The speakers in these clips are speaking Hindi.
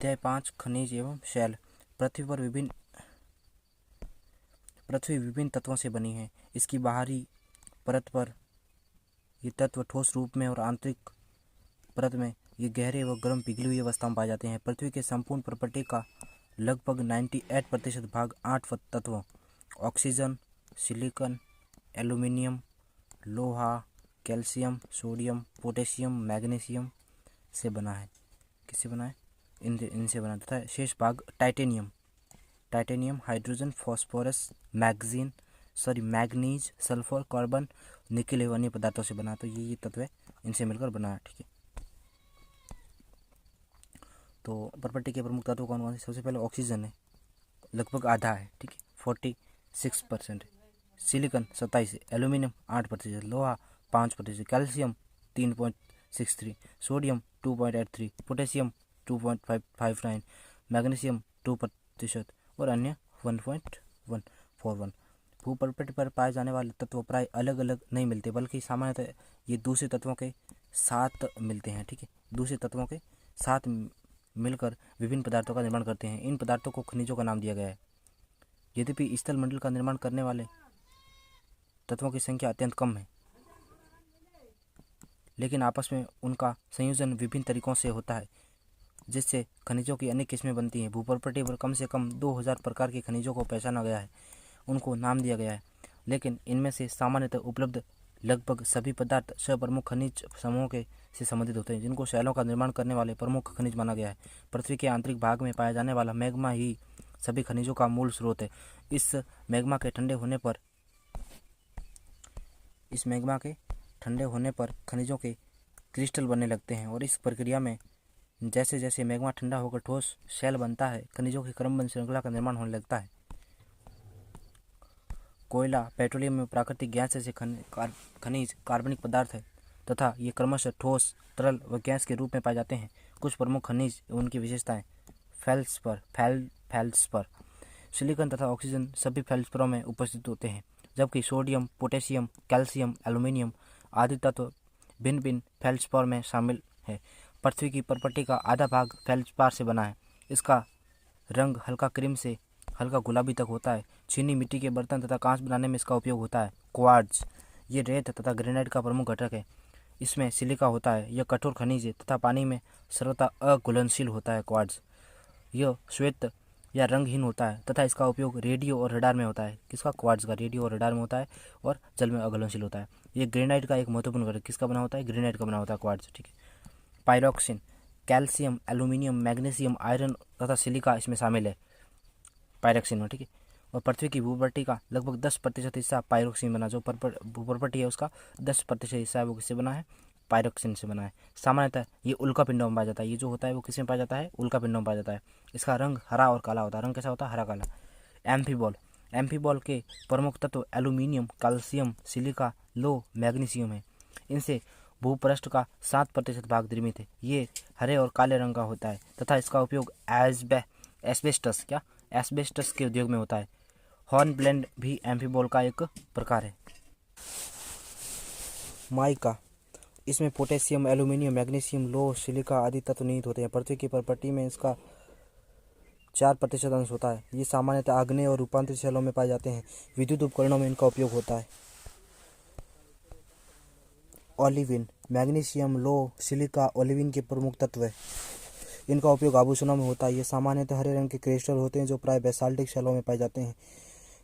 अध्याय 5 खनिज एवं शैल। पृथ्वी विभिन्न तत्वों से बनी है। इसकी बाहरी परत पर ये तत्व ठोस रूप में और आंतरिक परत में ये गहरे व गर्म पिघली हुई अवस्था में पाए जाते हैं। पृथ्वी के संपूर्ण प्रपटी का लगभग 98% भाग 8 तत्वों ऑक्सीजन, सिलिकॉन, एल्यूमिनियम, लोहा, कैल्शियम, सोडियम, पोटेशियम, मैग्नीशियम से बना है। किससे बना है? इनसे बना तथा शेष भाग titanium, hydrogen, phosphorus, manganese, sulphur, carbon, nickel एवं अन्य पदार्थों से बना। तो ये तत्व है, इनसे मिलकर बना है। ठीक है, तो प्रपटी के प्रमुख तत्व कौन कौन से? सबसे पहले ऑक्सीजन है, लगभग आधा है। ठीक है, 46% है। सिलिकॉन 27 है, एल्यूमिनियम 8%, लोहा 5%, कैल्शियम 3.63, सोडियम 2.83, पोटेशियम 2.559, मैग्नीशियम 2% और अन्य 1.141। भूप्रपटी पर पाए जाने वाले तत्व प्राय अलग अलग नहीं मिलते, बल्कि सामान्यतः ये दूसरे तत्वों के साथ मिलते हैं। ठीक है, दूसरे तत्वों के साथ मिलकर विभिन्न पदार्थों का निर्माण करते हैं। इन पदार्थों को खनिजों का नाम दिया गया है। यद्यपि स्थल मंडल का निर्माण करने वाले तत्वों की संख्या अत्यंत कम है, लेकिन आपस में उनका संयोजन विभिन्न तरीकों से होता है, जिससे खनिजों की अनेक किस्में बनती हैं। भूप्रपटी पर कम से कम 2000 प्रकार के खनिजों को पहचाना गया है, उनको नाम दिया गया है, लेकिन इनमें से सामान्यतः उपलब्ध लगभग सभी पदार्थ छह प्रमुख खनिज समूहों के से संबंधित होते हैं, जिनको शैलों का निर्माण करने वाले प्रमुख खनिज माना गया है। पृथ्वी के आंतरिक भाग में पाया जाने वाला मैग्मा ही सभी खनिजों का मूल स्रोत है। इस मैग्मा के ठंडे होने पर खनिजों के क्रिस्टल बनने लगते हैं, और इस प्रक्रिया में जैसे जैसे मैग्मा ठंडा होकर ठोस शैल बनता है, खनिजों की क्रमबद्ध श्रृंखला का निर्माण होने लगता है। कोयला, पेट्रोलियम में प्राकृतिक गैस जैसे खनिज कार्बनिक पदार्थ है तथा ये क्रमशः ठोस, तरल व गैस के रूप में पाए जाते हैं। कुछ प्रमुख खनिज उनकी विशेषताएं। फेल्ड्स्पर, सिलिकॉन तथा ऑक्सीजन सभी फेल्ड्स्परों में उपस्थित होते हैं, जबकि सोडियम, पोटेशियम, कैल्शियम, एल्यूमिनियम आदि तत्व भिन्न भिन्न फेल्ड्स्पर में शामिल है। पृथ्वी की प्रपटी का आधा भाग फेल्ड्स्पार से बना है। इसका रंग हल्का क्रीम से हल्का गुलाबी तक होता है। चीनी मिट्टी के बर्तन तथा कांच बनाने में इसका उपयोग होता है। क्वार्ट्ज, ये रेत तथा ग्रेनाइट का प्रमुख घटक है। इसमें सिलिका होता है। यह कठोर खनिज है तथा पानी में सर्वथा अघुलनशील होता है। क्वार्ट्ज यह श्वेत या रंगहीन होता है तथा इसका उपयोग रेडियो और रडार में होता है। किसका? क्वार्ट्ज का रेडियो और रडार में होता है और जल में अघुलनशील होता है। यह ग्रेनाइट का एक महत्वपूर्ण घटक किसका बना होता है? ग्रेनाइट का बना होता है क्वार्ट्ज। ठीक है, pyroxene, calcium, aluminium, magnesium, iron तथा सिलिका इसमें शामिल है पायरोक्सिन में। ठीक है, और पृथ्वी की भूप्रपटी का लगभग 10% हिस्सा पायरोक्सिन बना। जो भूप्रपटी है उसका 10% हिस्सा है वो किससे बना है? पायरोक्सिन से बना है। सामान्यतः ये उल्का पिंडों में पाया जाता है। ये जो होता है वो किसमें पाया जाता है? उल्का पिंडों में पाया जाता है। इसका रंग हरा और काला होता है। रंग कैसा होता है? हरा काला। एम्फीबॉल के प्रमुख तत्व एल्यूमिनियम, कैल्शियम, सिलिका, लो, मैग्नीशियम है। इनसे भूपृष्ठ का 7% भाग निर्मित है। ये हरे और काले रंग का होता है तथा इसका उपयोग एस्बेस्टस के उद्योग में होता है। हॉर्नब्लेंड भी एम्फीबॉल का एक प्रकार है। माइका, इसमें पोटेशियम, एल्यूमिनियम, मैग्नीशियम, लोह, सिलिका आदि तत्व निहित होते हैं। पृथ्वी की प्रपटी में इसका 4% अंश होता है। ये सामान्यतः आग्नेय और रूपांतरित शैलों में पाए जाते हैं। विद्युत उपकरणों में इनका उपयोग होता है। ओलिविन, मैग्नीशियम, लोह, सिलिका ओलिविन के प्रमुख तत्व है। इनका उपयोग आभूषणों में होता है। ये सामान्यतः हरे रंग के क्रिस्टल होते हैं जो प्राय बेसाल्टिक शैलों में पाए जाते हैं।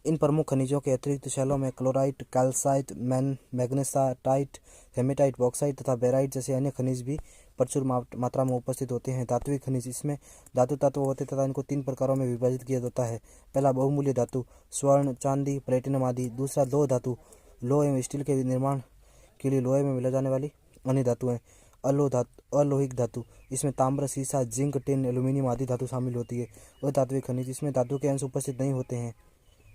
इन प्रमुख खनिजों के अतिरिक्त शैलों में chlorite, calcite, magnesite, hematite, bauxite तथा बेराइट जैसे अन्य खनिज भी प्रचुर मात्रा में उपस्थित होते हैं। धात्विक खनिज, इसमें धातु तत्व होते तथा इनको 3 प्रकारों में विभाजित किया जाता है। पहला बहुमूल्य धातु, स्वर्ण, चांदी, प्लेटिनम आदि। दूसरा लोह धातु, लोह एवं स्टील के निर्माण के लिए लोहे में मिला जाने वाली अन्य धातुएं। अलोहिक धातु, इसमें ताम्र, सीसा, जिंक, टिन, एल्यूमिनियम आदि धातु शामिल होती है। अधात्विक खनिज, इसमें धातु के अंश उपस्थित नहीं होते हैं।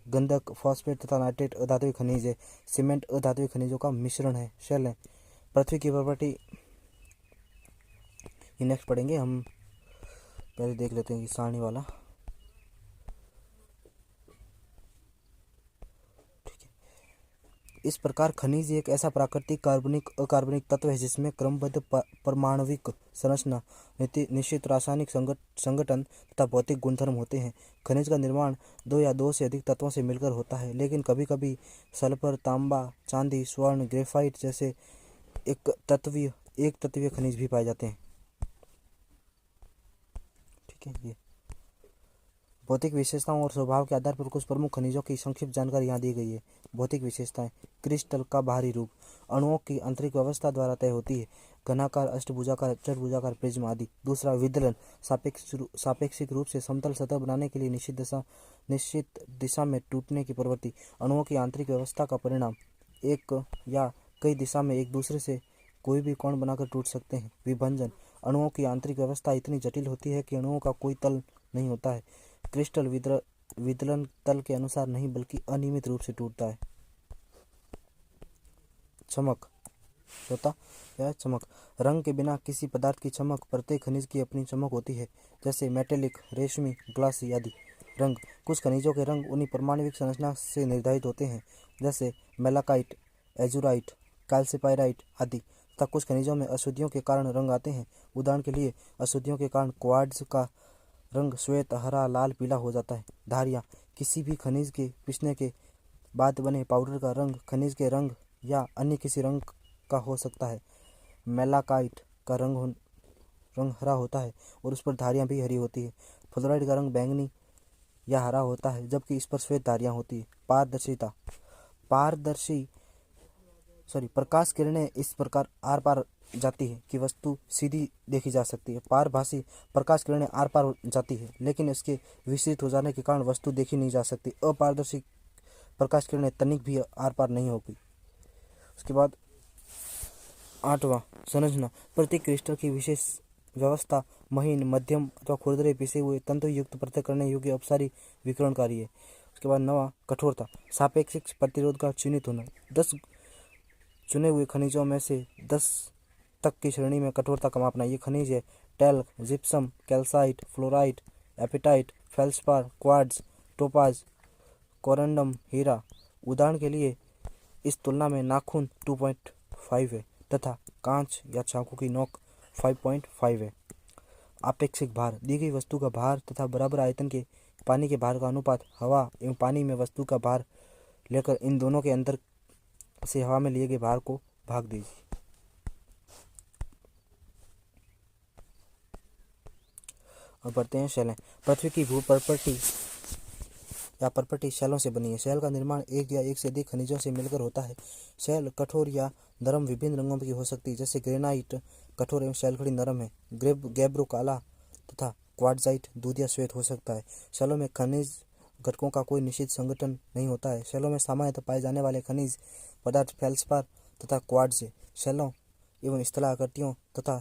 गंधक, फॉस्फेट तथा नाइट्रेट अधात्विक खनिज है। सीमेंट अधात्विक खनिजों का मिश्रण है। शैल है। पृथ्वी की प्रॉपर्टी ये नेक्स्ट पढ़ेंगे हम। पहले देख लेते हैं कि सारणी वाला। ठीक है, इस प्रकार खनिज एक ऐसा प्राकृतिक कार्बनिक अकार्बनिक तत्व है जिसमें क्रमबद्ध परमाणविक संरचना, निश्चित रासायनिक संगठन तथा भौतिक गुणधर्म होते हैं। खनिज का निर्माण दो या दो से अधिक तत्वों से मिलकर होता है, लेकिन कभी कभी सल्फर, तांबा, चांदी, स्वर्ण, ग्रेफाइट जैसे एक तत्वीय खनिज भी पाए जाते हैं। ठीक है। ये भौतिक विशेषताओं और स्वभाव के आधार पर कुछ प्रमुख खनिजों की संक्षिप्त जानकारी यहाँ दी गई है। भौतिक विशेषताएं। क्रिस्टल का बाहरी रूप अणुओं की आंतरिक व्यवस्था द्वारा तय होती है। घनाकार, अष्टभुजाकार, चतुर्भुजाकार, प्रिज्म आदि। दूसरा, विदलन। सापेक्षिक रूप से समतल सतह बनाने के लिए निश्चित दिशा में टूटने की प्रवृत्ति अणुओं की आंतरिक व्यवस्था का परिणाम। एक या कई दिशा में एक दूसरे से कोई भी कोण बनाकर टूट सकते हैं। विभंजन। अणुओं की आंतरिक व्यवस्था इतनी जटिल होती है कि अणुओं का कोई तल नहीं होता है। क्रिस्टल विदलन तल के अनुसार नहीं बल्कि अनियमित रूप से टूटता है। चमक। चमक। रंग के बिना किसी पदार्थ की चमक। प्रत्येक खनिज की अपनी चमक होती है, जैसे मेटेलिक, रेशमी, ग्लासी आदि। रंग। कुछ खनिजों के रंग उन्हीं परमाणविक संरचना से निर्धारित होते हैं, जैसे मेलाकाइट, एजुराइट, कैल्सिपायराइट आदि। तथा कुछ खनिजों में अशुद्धियों के कारण रंग आते हैं। उदाहरण के लिए, अशुद्धियों के कारण क्वार्ट्ज का रंग श्वेत, हरा, लाल, पीला हो जाता है। धारियाँ। किसी भी खनिज के पिसने के बाद बने पाउडर का रंग खनिज के रंग या अन्य किसी रंग का हो सकता है। मेलाकाइट का रंग हरा होता है और उस पर धारियाँ भी हरी होती है। फ्लोराइड का रंग बैंगनी या हरा होता है, जबकि इस पर श्वेत धारियाँ होती है। पारदर्शिता। प्रकाश किरणें इस प्रकार आर पार जाती है कि वस्तु सीधी देखी जा सकती है। पारभासी। प्रकाश किरणें आर पार जाती है, लेकिन इसके विस्तृत हो जाने के कारण वस्तु देखी नहीं जा सकती। अपारदर्शी। प्रकाश किरणें तनिक भी आर पार नहीं होगी। उसके बाद 8वां, संरचना। प्रत्येक क्रिस्टल की विशेष व्यवस्था महीन, मध्यम अथवा खुरदरे पिसे हुए तंतुयुक्त पृथक करने योग्य अपसारी विकिरणकारी है। उसके बाद 9वां, कठोरता। सापेक्षिक प्रतिरोध का चिन्हित होना। 10 चुने हुए खनिजों में से 10 तक की श्रेणी में कठोरता का मापना। ये खनिज है talc, gypsum, calcite, fluorite, apatite, feldspar, quartz, topaz, corundum, हीरा। उदाहरण के लिए इस तुलना में नाखून 2.5 है तथा कांच या चाकू की नोक 5.5 है। आपेक्षिक भार। दी गई वस्तु का भार तथा बराबर आयतन के पानी के भार का अनुपात हवा एवं पानी में वस्तु का भार लेकर इन दोनों के अंतर से हवा में लिए गए भार को भाग दीजिए। और बढ़ते हैं शैलें। पृथ्वी की प्रॉपर्टी शैलों से बनी है। शैल का निर्माण एक या एक से अधिक खनिजों से मिलकर होता है। शैल कठोर या नरम विभिन्न रंगों की हो सकती है, जैसे ग्रेनाइट कठोर एवं शैलखड़ी नरम है। गैब्रो काला तथा क्वार्ट्जाइट दूध या श्वेत हो सकता है। शैलों में खनिज घटकों का कोई निश्चित संगठन नहीं होता है। शैलों में सामान्यतः पाए जाने वाले खनिज पदार्थ फेल्सपार तथा क्वार्ट्ज है। शैलों एवं स्थल आकृतियों तथा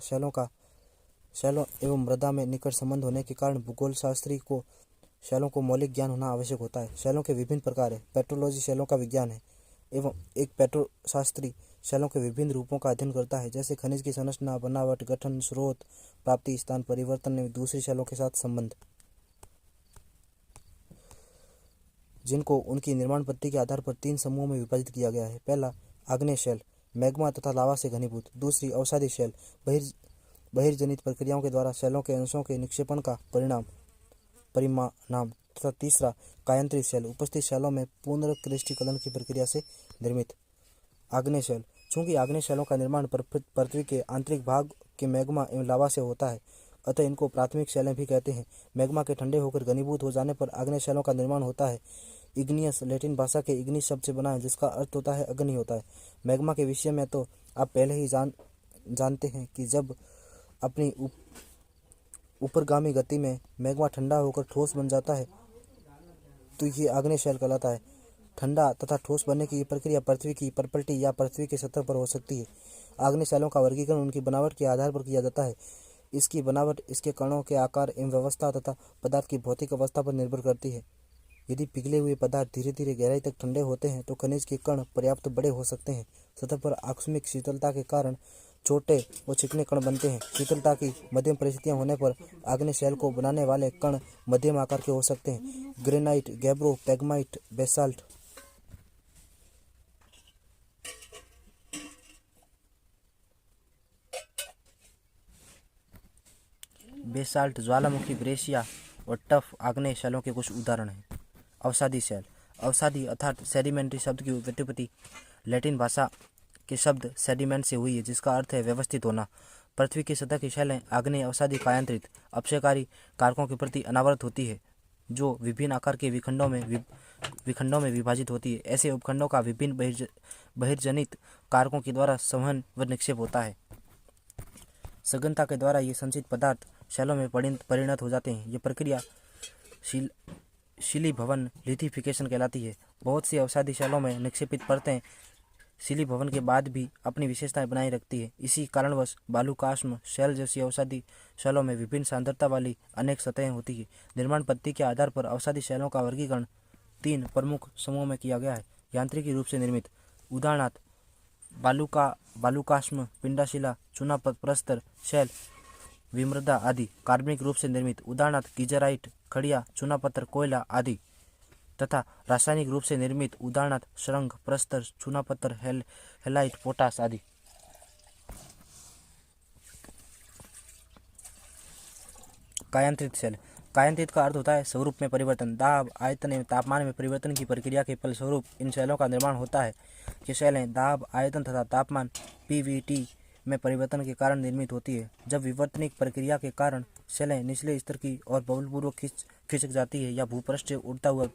शैलों एवं मृदा में निकट संबंध होने के कारण भूगोल शास्त्री को शैलों को मौलिक ज्ञान होना आवश्यक होता है। शैलों के विभिन्न प्रकार है। पेट्रोलॉजी शैलों का विज्ञान है एवं एक पेट्रोशास्त्री शैलों के विभिन्न रूपों का अध्ययन करता है, जैसे खनिज की संरचना, बनावट, गठन, स्रोत, प्राप्ति स्थान, परिवर्तन एवं दूसरी शैलों के साथ संबंध, जिनको उनकी निर्माण पद्धति के आधार पर 3 समूहों में विभाजित किया गया है। पहला, आग्नेय शैल, मैग्मा तथा लावा से घनीभूत। दूसरी, अवसादी शैल, बहिर्जनित प्रक्रियाओं के द्वारा शैलों के अंशों के निक्षेपण का परिणाम तथा तीसरा, कायांतरित शैल, उपस्थित शैलों में पुनर्क्रिस्टलीकरण की प्रक्रिया से निर्मित। आग्नेय शैल। चूंकि आग्नेय शैलों का निर्माण पृथ्वी के आंतरिक भाग के मैग्मा एवं लावा से होता है, अतः इनको प्राथमिक शैलें भी कहते हैं। मैग्मा के ठंडे होकर घनीभूत हो जाने पर आग्नेय शैलों का निर्माण होता है। इग्नियस लैटिन भाषा के इग्निस शब्द से बना है, जिसका अर्थ होता है अग्नि होता है। मैग्मा के विषय में तो आप पहले ही जानते हैं कि जब अपनी ऊपरगामी गति में मैग्मा ठंडा होकर ठोस बन जाता है तो ये आग्नेय शैल कहलाता है। ठंडा तथा ठोस बनने की प्रक्रिया पृथ्वी की परपल्टी या पृथ्वी के सतह पर हो सकती है। आग्नेय शैलों का वर्गीकरण उनकी बनावट के आधार पर किया जाता है। इसकी बनावट इसके कणों के आकार एवं व्यवस्था तथा पदार्थ की भौतिक अवस्था पर निर्भर करती है। यदि पिघले हुए पदार्थ धीरे धीरे गहराई तक ठंडे होते हैं तो खनिज के कण पर्याप्त बड़े हो सकते हैं। सतह पर आकस्मिक शीतलता के कारण छोटे व चिकने कण बनते हैं। शीतलता की मध्यम परिस्थितियां होने पर आग्नेय शैल को बनाने वाले कण मध्यम आकार के हो सकते हैं। ग्रेनाइट, गैब्रो, पेग्माइट, बेसाल्ट बेसाल्ट, ज्वालामुखी, ब्रेशिया और टफ आग्नेय शैलों के कुछ उदाहरण हैं। अवसादी शैल। अवसादी अर्थात सेडिमेंट्री शब्द की व्युत्पत्ति लैटिन भाषा के शब्द सेडिमेंट से हुई है, जिसका अर्थ है व्यवस्थित होना। पृथ्वी की सतह की शैलें आग्नेय अवसादी कायांतरित अपक्षयकारी कारकों के प्रति अनावृत होती है, जो विभिन्न आकार के विखंडों में विभाजित होती है। ऐसे उपखंडों का विभिन्न बहिर्जनित कारकों के द्वारा संवहन व निक्षेप होता है। सघनता के द्वारा ये संचित पदार्थ शैलों में परिणत हो जाते हैं। ये प्रक्रिया शिलीभवन लिथिफिकेशन कहलाती है। बहुत सी अवसादी शैलों में निक्षेपित परतें शिलीभवन के बाद भी अपनी विशेषताएं बनाए रखती है। इसी कारणवश बालुकाश्म शैल जैसी अवसादी शैलों में विभिन्न सांद्रता वाली अनेक सतहें होती है। निर्माण पद्धति के आधार पर अवसादी शैलों का वर्गीकरण 3 प्रमुख समूहों में किया गया है। यांत्रिकी रूप से निर्मित, उदाहरणार्थ बालुकाश्म, पिंडाशिला, चूनाप्रस्तर शैल, विमृदा आदि। कार्बनिक रूप से निर्मित, उदाहरणार्थ कीजराइट, खड़िया, चूनापत्थर, कोयला आदि। तथा रासायनिक रूप से निर्मित, उदाहरणार्थ शृंग, प्रस्तर, चूनापत्थर, हेलाइट, पोटास आदि। कायांतरित शैल। कायांतरित का अर्थ होता है स्वरूप में परिवर्तन। दाब, आयतन एवं तापमान में परिवर्तन की प्रक्रिया के फलस्वरूप इन शैलों का निर्माण होता है। ये शैलें दाब, आयतन तथा तापमान पीवीटी में परिवर्तन के कारण निर्मित होती है। जब विवर्तनिक प्रक्रिया के कारण शैलें निचले स्तर की और बबलपूर्वक खिसक जाती है, या भूपृष्ठ से उड़ता हुआ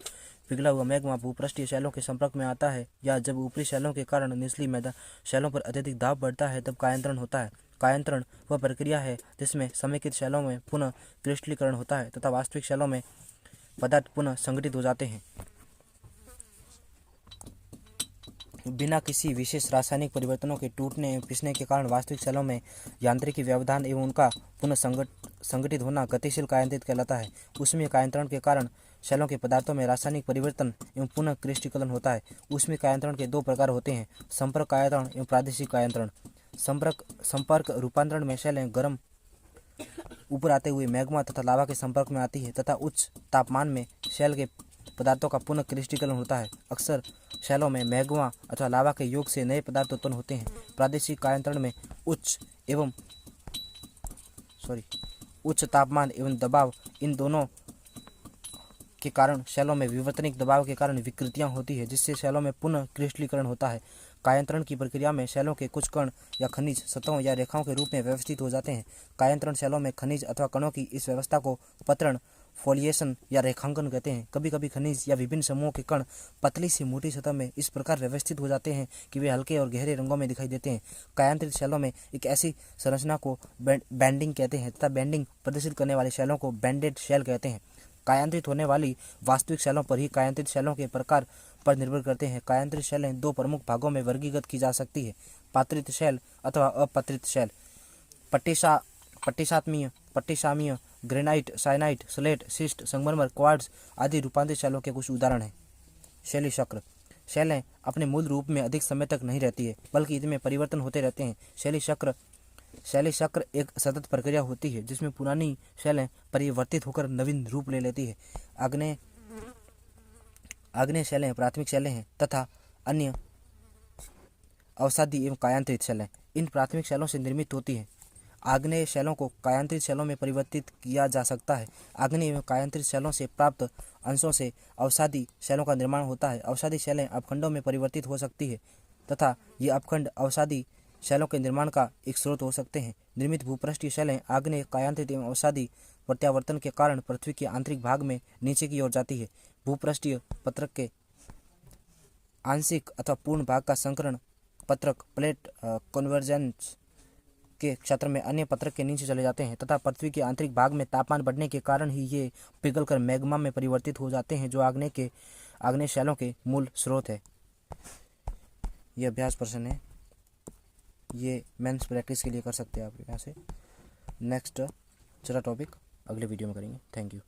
पिघला हुआ मैग्मा भूपृष्ठीय शैलों के संपर्क में आता है, या जब ऊपरी शैलों के कारण निचली मैदान शैलों पर अत्यधिक दाब बढ़ता है, तब कायांतरण होता है। कायांतरण वह प्रक्रिया है जिसमें समेकित शैलों में पुनः क्रिस्टलीकरण होता है तथा वास्तविक शैलों में पदार्थ पुनः संगठित हो जाते हैं। बिना किसी विशेष रासायनिक परिवर्तनों के टूटने एवं पिसने के कारण वास्तविक शैलों में यांत्रिकी व्यवधान एवं उनका पुनः संगठित होना गतिशील कायांतरित कहलाता है। ऊष्मीय कायांतरण के कारण शैलों के पदार्थों में रासायनिक परिवर्तन एवं पुनः क्रिस्टलीकरण होता है। ऊष्मीय कायांतरण के 2 प्रकार होते हैं, संपर्क कायांतरण एवं प्रादेशिक कायांतरण। संपर्क रूपांतरण में शैलें गर्म ऊपर आते हुए मैग्मा तथा लावा के संपर्क में आती है तथा उच्च तापमान में शैल के पदार्थों का पुनः क्रिस्टलीकरण होता है। अक्सर शैलों में मैग्मा अथवा लावा के योग से नए पदार्थ उत्पन्न होते हैं। प्रादेशिक कायांतरण में उच्च तापमान एवं दबाव, इन दोनों के कारण शैलों में विवर्तनिक दबाव के कारण विकृतियां होती है, जिससे शैलों में पुनः क्रिस्टलीकरण होता है। कायांतरण की प्रक्रिया में शैलों के कुछ कण या खनिज सतहों या रेखाओं के रूप में व्यवस्थित हो जाते हैं। कायांतरण शैलों में खनिज अथवा कणों की इस व्यवस्था को पत्रण, फोलिएशन या रेखांकन कहते हैं। कभी कभी खनिज या विभिन्न समूहों के कण पतली सी मोटी सतह में इस प्रकार व्यवस्थित हो जाते हैं कि वे हल्के और गहरे रंगों में दिखाई देते हैं। कायांतरित शैलों में एक ऐसी संरचना को बैंडिंग कहते हैं तथा बैंडिंग प्रदर्शित करने वाले शैलों को बैंडेड शैल कहते हैं। कायांतरित होने वाली वास्तविक शैलों पर ही कायांतरित शैलों के प्रकार पर निर्भर करते हैं। कायांतरित शैलें 2 प्रमुख भागों में वर्गीकृत की जा सकती है, पात्रित शैल अथवा अपत्रित शैल। पट्टिसामीय, ग्रेनाइट, साइनाइट, स्लेट, शिस्ट, संगमरमर, क्वार्ट्ज आदि रूपांतरित शैलों के कुछ उदाहरण हैं। शैली चक्र। शैलें अपने मूल रूप में अधिक समय तक नहीं रहती है, बल्कि इनमें परिवर्तन होते रहते हैं। शैली चक्र एक सतत प्रक्रिया होती है जिसमें पुरानी शैलें परिवर्तित होकर नवीन रूप ले लेती है। आग्नेय शैलें प्राथमिक शैलें हैं तथा अन्य अवसादी एवं कायांतरित शैलें इन प्राथमिक शैलों से निर्मित होती हैं। आग्नेय शैलों को कायांतरित शैलों में परिवर्तित किया जा सकता है। आग्नेय एवं कायांतरित शैलों से प्राप्त अंशों से अवसादी शैलों का निर्माण होता है। अवसादी शैलें अपखंडों में परिवर्तित हो सकती है तथा ये अपखंड अवसादी शैलों के निर्माण का एक स्रोत हो सकते हैं। निर्मित भूपृष्ठीय शैलें आग्नेय, कायांतरित एवं अवसादी प्रत्यावर्तन के कारण पृथ्वी के आंतरिक भाग में नीचे की ओर जाती है। भूपृष्ठीय पत्रक के आंशिक अथवा पूर्ण भाग का संकरण पत्रक प्लेट कन्वर्जेंस के क्षेत्र में अन्य पत्रक के नीचे चले जाते हैं तथा पृथ्वी के आंतरिक भाग में तापमान बढ़ने के कारण ही ये पिघलकर मैग्मा में परिवर्तित हो जाते हैं, जो आग्नेय शैलों के मूल स्रोत है। ये अभ्यास प्रश्न है, ये मेंस प्रैक्टिस के लिए कर सकते हैं आप यहाँ से। नेक्स्ट चला टॉपिक अगले वीडियो में करेंगे। Thank you.